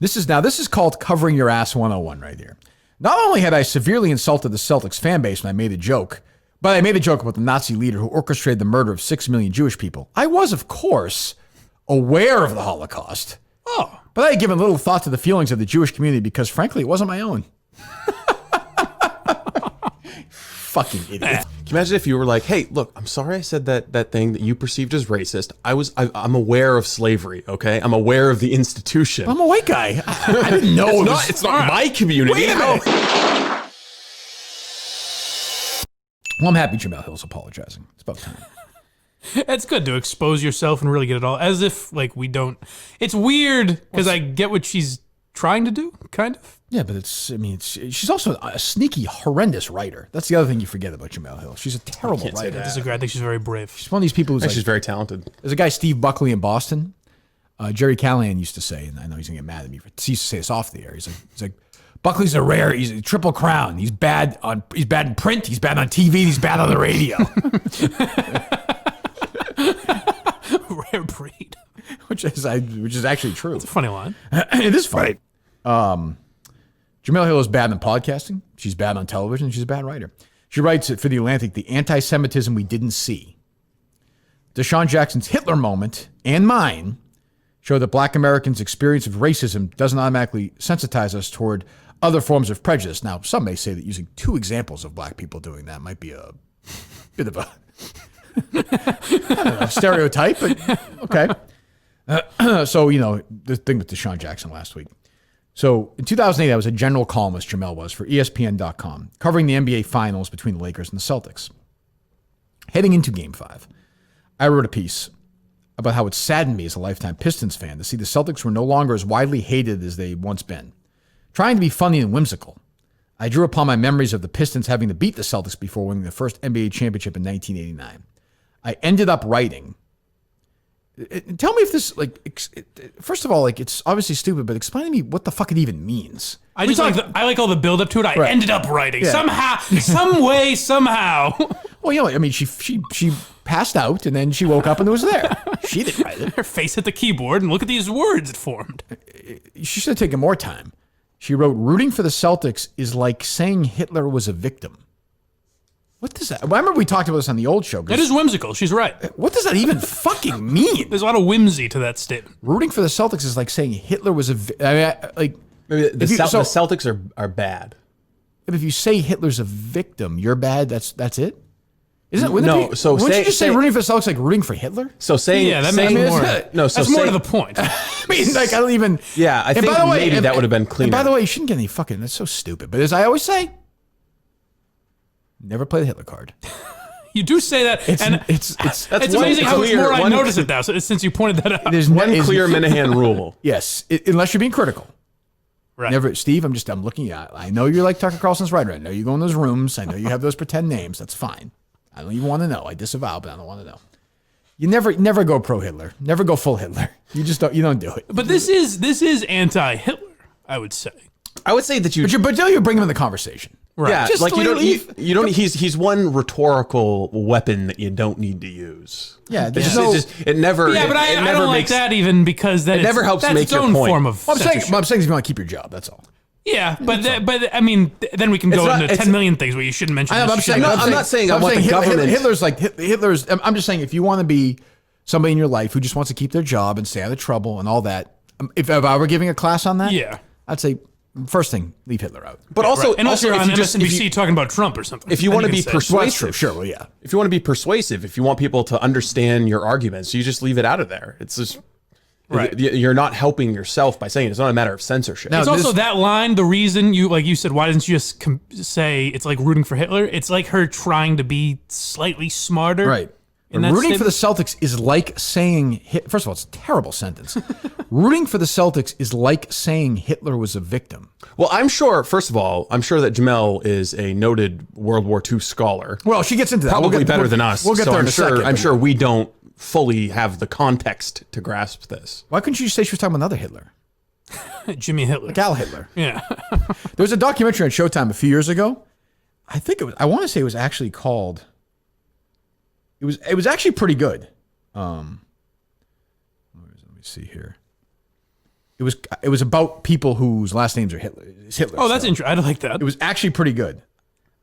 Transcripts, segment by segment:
This is called covering your ass 101 right here. Not only had I severely insulted the Celtics fan base when I made a joke, but I made a joke about the Nazi leader who orchestrated the murder of 6 million Jewish people. I was, of course, aware of the Holocaust. Oh. But I had given little thought to the feelings of the Jewish community because, frankly, it wasn't my own. Fucking idiot. Can you imagine if you were like, hey, look, I'm sorry I said that thing that you perceived as racist. I'm aware of slavery, okay? I'm aware of the institution. I'm a white guy. I didn't know it's not my community. Wait a minute. Well, I'm happy Jemele Hill's apologizing. It's about time. It's good to expose yourself and really get it all. As if, like, we don't... It's weird, because I get what she's trying to do, kind of. Yeah, but she's also a sneaky, horrendous writer. That's the other thing you forget about Jemele Hill. She's a terrible writer. I disagree. I think she's very brave. She's one of these people who's she's very talented. There's a guy, Steve Buckley in Boston. Jerry Callahan used to say, and I know he's going to get mad at me, but he used to say this off the air. He's like, Buckley's he's a triple crown. He's bad in print, he's bad on TV, he's bad on the radio. Rare breed. Which is actually true. It's a funny line. It is funny. Jemele Hill is bad in podcasting. She's bad on television. She's a bad writer. She writes for The Atlantic, the anti-Semitism we didn't see. DeSean Jackson's Hitler moment and mine show that black Americans' experience of racism doesn't automatically sensitize us toward other forms of prejudice. Now, some may say that using 2 examples of black people doing that might be a bit of a I don't know, stereotype, but okay. So, the thing with DeSean Jackson last week. So in 2008, I was a general columnist, Jemele was, for ESPN.com, covering the NBA Finals between the Lakers and the Celtics. Heading into Game 5, I wrote a piece about how it saddened me as a lifetime Pistons fan to see the Celtics were no longer as widely hated as they'd once been. Trying to be funny and whimsical, I drew upon my memories of the Pistons having to beat the Celtics before winning the first NBA championship in 1989. I ended up writing... Tell me if this, first of all, it's obviously stupid, but explain to me what the fuck it even means. I like all the build up to it. I ended up writing somehow, some way, somehow. Well, she passed out and then she woke up and it was there. She didn't write it. Her face hit the keyboard and look at these words it formed. She should have taken more time. She wrote, rooting for the Celtics is like saying Hitler was a victim. What does that? Well, I remember we talked about this on the old show. It is whimsical. She's right. What does that even fucking mean? There's a lot of whimsy to that statement. Rooting for the Celtics is like saying Hitler was a. Maybe the Celtics are bad. If you say Hitler's a victim, you're bad. That's it. Isn't it? No. Wouldn't you just say rooting for the Celtics like rooting for Hitler? So saying that makes more. That's more to the point. I mean, I don't even. Yeah, I think maybe that would have been cleaner. And by the way, you shouldn't get any fucking. That's so stupid. But as I always say. Never play the Hitler card. You do say that, it's amazing how much more I notice it now. Since you pointed that out, there's one clear Minihane rule. Yes, unless you're being critical. Right. Never, Steve. I'm looking at. I know you're like Tucker Carlson's writer. I know you go in those rooms. I know you have those pretend names. That's fine. I don't even want to know. I disavow, but I don't want to know. You never go pro Hitler. Never go full Hitler. You just don't. You don't do it. But this is anti-Hitler. I would say. I would say that you. But you bring him in the conversation. Right. Yeah, just like you don't. He's one rhetorical weapon that you don't need to use. Yeah, it never. Yeah, but I don't like that even because that it never helps make your point. Form of I'm saying if you want to keep your job, that's all. Yeah, but I mean, then we can go into 10 million things where you shouldn't mention. I'm not saying I want the government. Hitler's. I'm just saying if you want to be somebody in your life who just wants to keep their job and stay out of trouble and all that. If I were giving a class on that, I'd say. First thing, leave Hitler out. But unless you're on MSNBC talking about Trump or something. If you want to be persuasive, sure, well, yeah. If you want to be persuasive, if you want people to understand your arguments, you just leave it out of there. It's just right. You're not helping yourself by saying it. It's not a matter of censorship. It's also that line. The reason you said, why didn't you just say it's like rooting for Hitler? It's like her trying to be slightly smarter, right? Rooting for the Celtics is like saying, first of all, it's a terrible sentence. Rooting for the Celtics is like saying Hitler was a victim. Well, first of all, I'm sure that Jemele is a noted World War II scholar. Well, she gets into that. Probably better than us. We'll get there in a second. I'm sure we don't fully have the context to grasp this. Why couldn't you say she was talking about another Hitler? Jimmy Hitler. Like Al Hitler. Yeah. There was a documentary on Showtime a few years ago. I want to say it was actually called... It was actually pretty good. Let me see here. it was about people whose last names are Hitler. It's Hitler. Oh, that's interesting. I like that. It was actually pretty good.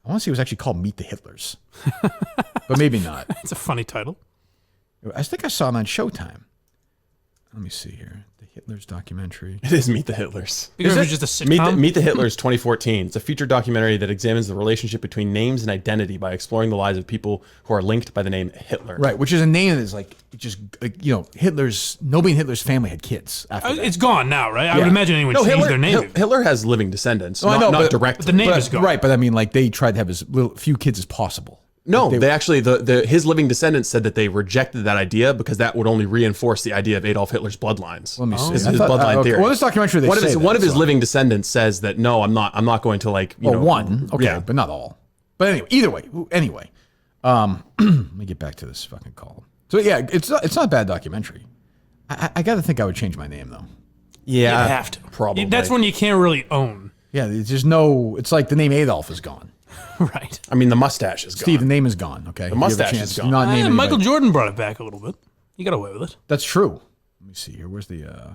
I want to say it was actually called Meet the Hitlers, but maybe not. It's a funny title. I think I saw it on Showtime. Let me see here. The Hitlers documentary. It is Meet the Hitlers. Because it was just a sitcom. Meet the Hitlers 2014. It's a feature documentary that examines the relationship between names and identity by exploring the lives of people who are linked by the name Hitler. Right, which is a name that is like just nobody in Hitler's family had kids after that. It's gone now, right? I would imagine anyone changed their name. Hitler has living descendants, I know, not direct. But the name is gone. Right, but I mean, like they tried to have as few kids as possible. No, they actually his living descendants said that they rejected that idea because that would only reinforce the idea of Adolf Hitler's bloodlines. Let me see. His bloodline theory. Well, this documentary, one of his living descendants says that no, I'm not going to like. One, okay, yeah. but not all. But anyway, either way, let me get back to this fucking call. So yeah, it's not a bad documentary. I got to think I would change my name though. Yeah, You have to. probably. That's when you can't really own. Yeah, it's like the name Adolf is gone. Right. I mean, the mustache is gone. Steve, the name is gone. Okay, the mustache is gone. Not name Michael anybody. Jordan brought it back a little bit. He got away with it. That's true. Let me see here. Where's the? Let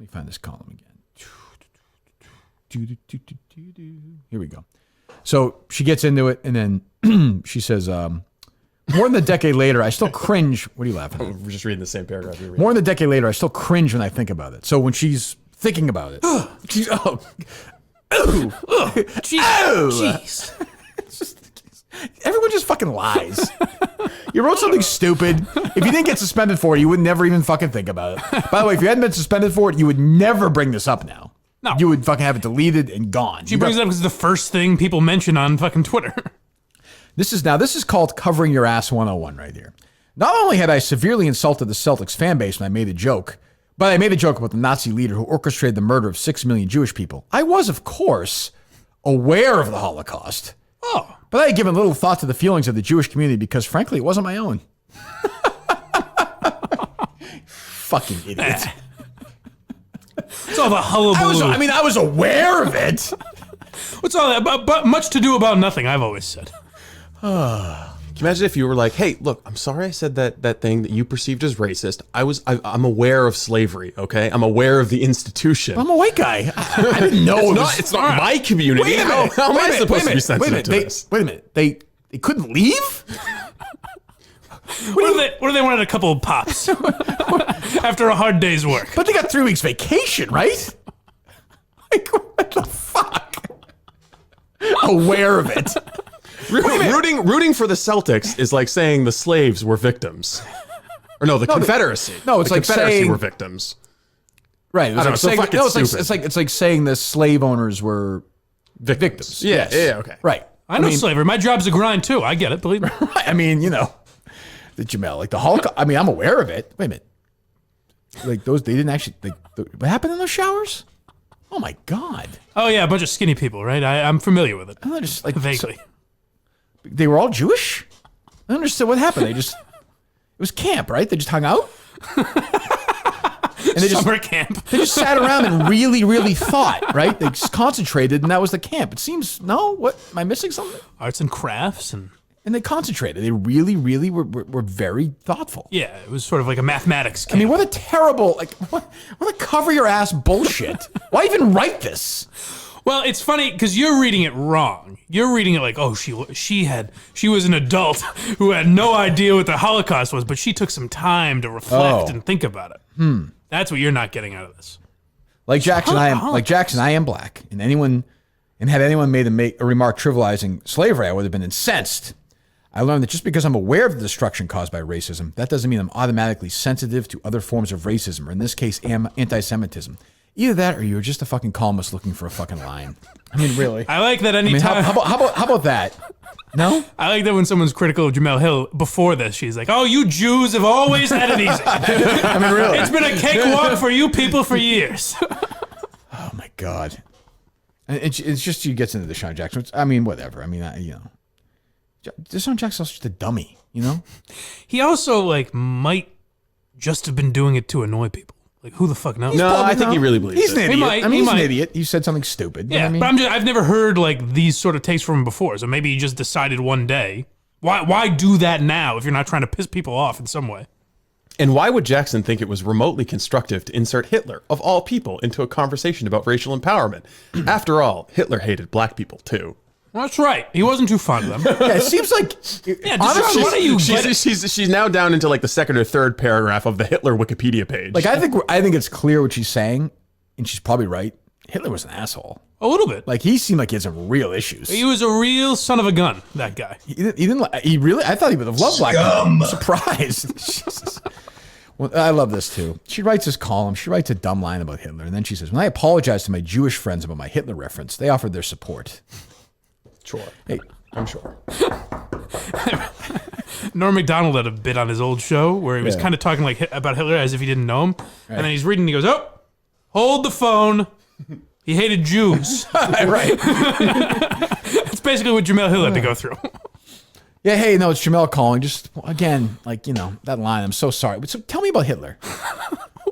me find this column again. Here we go. So she gets into it, and then she says, "More than a decade later, I still cringe." What are you laughing at? We're just reading the same paragraph. You're reading. More than a decade later, I still cringe when I think about it. So when she's thinking about it, she's Jeez. everyone just fucking lies. You wrote something stupid. If you didn't get suspended for it, you would never even fucking think about it. By the way, if you hadn't been suspended for it, you would never bring this up now. No. You would fucking have it deleted and gone. She brings it up because it's the first thing people mention on fucking Twitter. This is called covering your ass 101 right here. Not only had I severely insulted the Celtics fan base when I made a joke, but I made a joke about the Nazi leader who orchestrated the murder of 6 million Jewish people. I was, of course, aware of the Holocaust. Oh. But I had given little thought to the feelings of the Jewish community because, frankly, it wasn't my own. Fucking idiot. It's all the hullabaloo. I was aware of it. What's all that? But much to do about nothing, I've always said. Can you imagine if you were like, "Hey, look, I'm sorry I said that thing that you perceived as racist. I'm aware of slavery, okay? I'm aware of the institution. I'm a white guy. I didn't know It's not my community. Wait a minute. How am I supposed to be Wait a sensitive minute. to this? Wait a minute. They couldn't leave? What if they wanted a couple of pops after a hard day's work? But they got 3 weeks vacation, right? Like, what the fuck? Aware of it. Rooting for the Celtics is like saying the slaves were victims. Or no, the Confederacy. No, it's the like Confederacy saying- were victims. Right. It was I don't know, like so saying, fucking no, it's stupid. like saying the slave owners were victims. Yeah, Yes. yeah, okay. Right. I know slavery. My job's a grind too. I get it. Believe me. Right. I mean, the Jemele, like the Holocaust. I mean, I'm aware of it. Wait a minute. Like they didn't actually. What happened in those showers? Oh my God. Oh yeah, a bunch of skinny people, right? I'm familiar with it. I'm not just like Vaguely. They were all Jewish? I don't understand what happened. It was camp, right? They just hung out? And Summer camp. They just sat around and really, really thought, right? They just concentrated and that was the camp. It seems, no? What? Am I missing something? Arts and crafts and they concentrated. They really, really were very thoughtful. yeah, it was sort of like a mathematics camp. I mean, what a terrible, what a cover your ass bullshit. Why even write this? Well, it's funny because you're reading it wrong. You're reading it like, oh, she was an adult who had no idea what the Holocaust was, but she took some time to reflect and think about it. That's what you're not getting out of this. Like Jackson, I am black. And had anyone made a remark trivializing slavery, I would have been incensed. I learned that just because I'm aware of the destruction caused by racism, that doesn't mean I'm automatically sensitive to other forms of racism, or in this case, anti-Semitism. Either that or you're just a fucking columnist looking for a fucking line. I mean, really. I like that I mean, anytime. how about that? No? I like that when someone's critical of Jemele Hill before this, she's like, oh, you Jews have always had it easy. I mean, really. It's been a cakewalk for you people for years. Oh, my God. And it's just she gets into DeSean Jackson. I mean, whatever. I mean, DeSean Jackson's just a dummy, He also, might just have been doing it to annoy people. Like, who the fuck knows? No, I think he really believes he's it. an idiot. He He's might. an idiot. He said something stupid. Yeah, You know what I mean? but I've never heard, these sort of takes from him before, so maybe he just decided one day. Why do that now if you're not trying to piss people off in some way? And why would Jackson think it was remotely constructive to insert Hitler, of all people, into a conversation about racial empowerment? After all, Hitler hated black people, too. That's right. He wasn't too fond of them. Yeah, it seems like Yeah, honestly, what are you? She's now down into like the second or third paragraph of the Hitler Wikipedia page. like I think it's clear what she's saying, and she's probably right. Hitler was an asshole. A little bit. Like he seemed like he had some real issues. He was a real son of a gun. That guy. He didn't. He really. I thought he would have loved black people. I'm surprised. Jesus. Well, I love this too. She writes this column. She writes a dumb line about Hitler, and then she says, "When I apologized to my Jewish friends about my Hitler reference, they offered their support." Sure. Hey, I'm sure. Norm Macdonald had a bit on his old show where he was kind of talking like about Hitler as if he didn't know him, and then he's reading and he goes, "Oh, hold the phone. He hated Jews." right. That's basically what Jemele Hill had to go through. Yeah. Hey, no, it's Jemele calling. Just again, like that line. I'm so sorry. But so tell me about Hitler.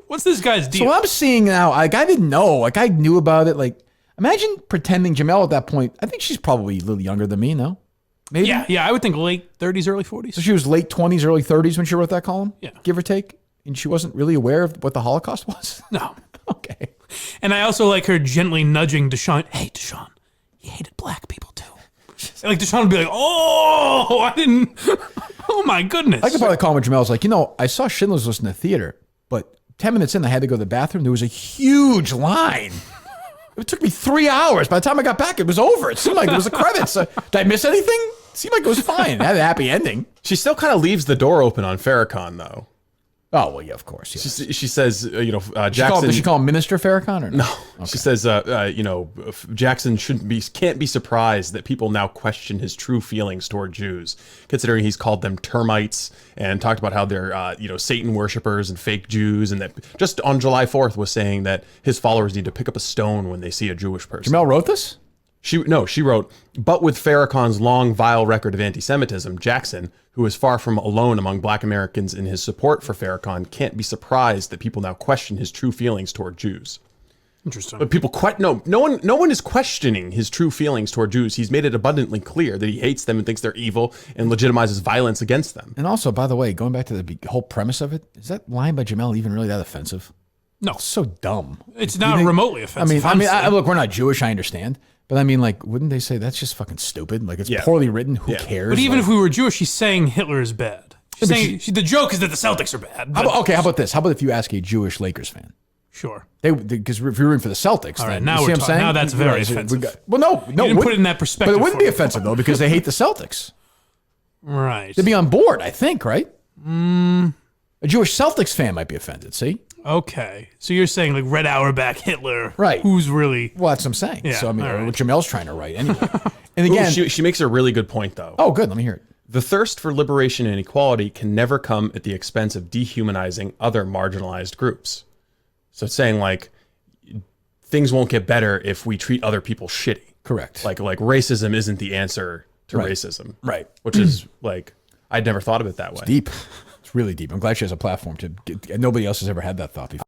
What's this guy's deal? So what I'm seeing now, like I didn't know. Like I knew about it. Like imagine pretending Jemele at that point. I think she's probably a little younger than me. No. Maybe. Yeah, I would think late 30s, early 40s. So she was late 20s, early 30s when she wrote that column? Yeah. Give or take? And she wasn't really aware of what the Holocaust was? No. Okay. And I also like her gently nudging DeSean. Hey, DeSean, he hated black people too. Like DeSean would be like, "Oh, I didn't. Oh my goodness." I could probably call when Jemele's like, I saw Schindler's List in the theater, but 10 minutes in, I had to go to the bathroom. There was a huge line. It took me 3 hours. By the time I got back, it was over. It seemed like it was the credits. Did I miss anything? It seemed like it was fine. It had a happy ending. She still kind of leaves the door open on Farrakhan, though. Oh, well, yeah, of course. Yes. She says, Jackson. Does she call him Minister Farrakhan or no? No. Okay. She says, Jackson can't be surprised that people now question his true feelings toward Jews, considering he's called them termites and talked about how they're, Satan worshipers and fake Jews, and that just on July 4th was saying that his followers need to pick up a stone when they see a Jewish person. Jemele wrote this? She wrote, but with Farrakhan's long, vile record of anti-Semitism, Jackson, who is far from alone among black Americans in his support for Farrakhan, can't be surprised that people now question his true feelings toward Jews. Interesting. But people no one is questioning his true feelings toward Jews. He's made it abundantly clear that he hates them and thinks they're evil and legitimizes violence against them. And also, by the way, going back to the whole premise of it, is that line by Jemele even really that offensive? No. It's so dumb. It's not remotely offensive. Look, we're not Jewish, I understand. But I mean, like, wouldn't they say that's just fucking stupid? Like, it's poorly written. Who cares? But even like, if we were Jewish, she's saying Hitler is bad. She's saying, the joke is that the Celtics are bad. how about this? How about if you ask a Jewish Lakers fan? Sure. Because if you're rooting for the Celtics, All right, then, now you see we're what I'm saying? now that's very offensive. No. You didn't put it in that perspective. But it wouldn't be offensive, though, because they hate the Celtics. Right. They'd be on board, I think, right? A Jewish Celtics fan might be offended, see? Okay. So you're saying, like, Red Auerbach, Hitler. Right. Who's really... Well, that's what I'm saying. Yeah, So, I mean, all right. what Jamele's trying to write anyway. And again... she makes a really good point, though. Oh, good. Let me hear it. The thirst for liberation and equality can never come at the expense of dehumanizing other marginalized groups. So it's saying, like, things won't get better if we treat other people shitty. Correct. Like racism isn't the answer to Right. racism. Right. Which is, like, I'd never thought of it that way. Deep. It's really deep. I'm glad she has a platform to get... Nobody else has ever had that thought before.